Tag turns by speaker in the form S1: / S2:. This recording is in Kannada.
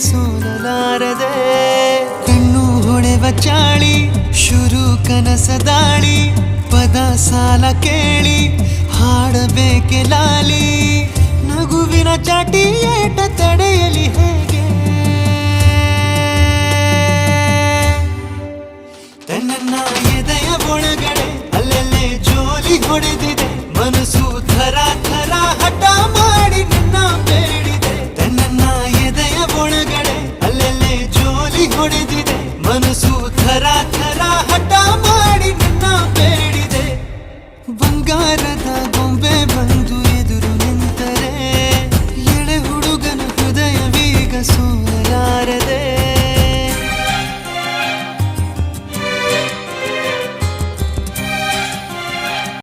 S1: ಸೋಲಲಾರದೆ ಕಣ್ಣು ಹೊಳೆವ ಚಾಳಿ ಶುರು ಕನಸ ದಾಳಿ ಪದ ಸಾಲ ಕೇಳಿ ಹಾಡಬೇಕೆ ಲಾಲಿ ನಗುವಿನ ಚಾಟಿ ಏಟ ತಡೆಯಲಿ ಹೇಗೆ ತನ್ನ ಎದೆಯ ಒಳಗಡೆ ಅಲ್ಲೆಲ್ಲೇ ಜೋಲಿ ಹೊಡೆದ